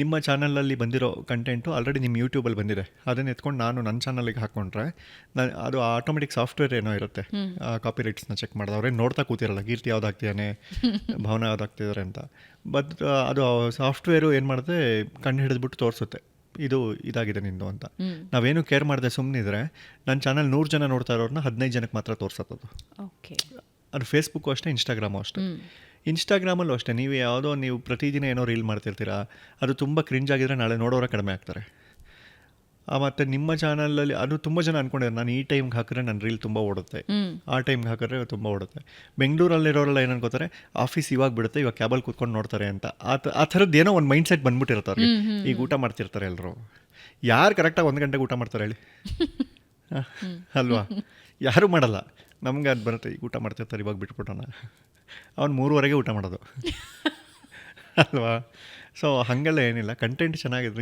ನಿಮ್ಮ ಚಾನಲಲ್ಲಿ ಬಂದಿರೋ ಕಂಟೆಂಟು ಆಲ್ರೆಡಿ ನಿಮ್ಮ ಯೂಟ್ಯೂಬಲ್ಲಿ ಬಂದಿದೆ, ಅದನ್ನು ಎತ್ಕೊಂಡು ನಾನು ನನ್ನ ಚಾನಲಿಗೆ ಹಾಕ್ಕೊಂಡ್ರೆ ಅದು ಆಟೋಮೆಟಿಕ್ ಸಾಫ್ಟ್ವೇರ್ ಏನೋ ಇರುತ್ತೆ, ಕಾಪಿ ರೈಟ್ಸ್ನ ಚೆಕ್ ಮಾಡಿದ್ರೆ ಅವ್ರೇನು ನೋಡ್ತಾ ಕೂತಿರಲ್ಲ ಕೀರ್ತಿ ಯಾವ್ದು ಹಾಕ್ತಿದ್ದಾನೆ, ಭಾವನ ಯಾವ್ದು ಹಾಕ್ತಿದ್ದಾರೆ ಅಂತ. ಬಟ್ ಅದು ಸಾಫ್ಟ್ವೇರು ಏನು ಮಾಡುತ್ತೆ, ಕಣ್ಣು ಹಿಡಿದ್ಬಿಟ್ಟು ತೋರಿಸುತ್ತೆ ಇದು ಇದಾಗಿದೆ ನಿಂದು ಅಂತ. ನಾವೇನು ಕೇರ್ ಮಾಡದೆ ಸುಮ್ಮನಿದ್ರೆ ನನ್ನ ಚಾನಲ್ 100 ಜನ ನೋಡ್ತಾ ಇರೋರನ್ನ 15 ಜನಕ್ಕೆ ಮಾತ್ರ ತೋರಿಸತ್ತದು. ಅದು ಫೇಸ್ಬುಕ್ಕು ಅಷ್ಟೇ, ಇನ್ಸ್ಟಾಗ್ರಾಮು ಅಷ್ಟೇ. ಇನ್ಸ್ಟಾಗ್ರಾಮಲ್ಲೂ ಅಷ್ಟೇ, ನೀವು ಪ್ರತಿದಿನ ಏನೋ ರೀಲ್ ಮಾಡ್ತಿರ್ತೀರಾ, ಅದು ತುಂಬ ಕ್ರಿಂಜ್ ಆಗಿದ್ರೆ ನಾಳೆ ನೋಡೋರ ಕಡಿಮೆ ಆಗ್ತಾರೆ. ಮತ್ತು ನಿಮ್ಮ ಚಾನಲಲ್ಲಿ ಅದು ತುಂಬ ಜನ ಅಂದ್ಕೊಂಡಿದ್ದಾರೆ, ನಾನು ಈ ಟೈಮ್ಗೆ ಹಾಕಿದ್ರೆ ನನ್ನ ರೀಲ್ ತುಂಬ ಓಡುತ್ತೆ, ಆ ಟೈಮ್ಗೆ ಹಾಕಿದ್ರೆ ತುಂಬ ಓಡುತ್ತೆ. ಬೆಂಗಳೂರಲ್ಲಿರೋರೆಲ್ಲ ಏನು ಅನ್ಕೋತಾರೆ, ಆಫೀಸ್ ಇವಾಗ ಬಿಡುತ್ತೆ, ಇವಾಗ ಕ್ಯಾಬಲ್ಲಿ ಕೂತ್ಕೊಂಡು ನೋಡ್ತಾರೆ ಅಂತ. ಆ ಥರದ್ದು ಏನೋ ಒಂದು ಮೈಂಡ್ ಸೆಟ್ ಬಂದ್ಬಿಟ್ಟಿರ್ತಾರೆ. ಈಗ ಊಟ ಮಾಡ್ತಿರ್ತಾರೆ ಎಲ್ಲರೂ, ಯಾರು ಕರೆಕ್ಟಾಗಿ 1 ಗಂಟೆಗೆ ಊಟ ಮಾಡ್ತಾರೆ ಹೇಳಿ? ಅಲ್ವಾ? ಯಾರೂ ಮಾಡಲ್ಲ. ನಮ್ಗೆ ಅದು ಬರುತ್ತೆ, ಈಗ ಊಟ ಮಾಡ್ತಿರ್ತಾರೆ, ಇವಾಗ ಬಿಟ್ಬಿಟ್ಟೋಣ. ಅವ್ನು 3:30ಗೆ ಊಟ ಮಾಡೋದು ಅಲ್ವಾ? ಸೊ ಹಾಗೆಲ್ಲ ಏನಿಲ್ಲ, ಕಂಟೆಂಟ್ ಚೆನ್ನಾಗಿದ್ರೆ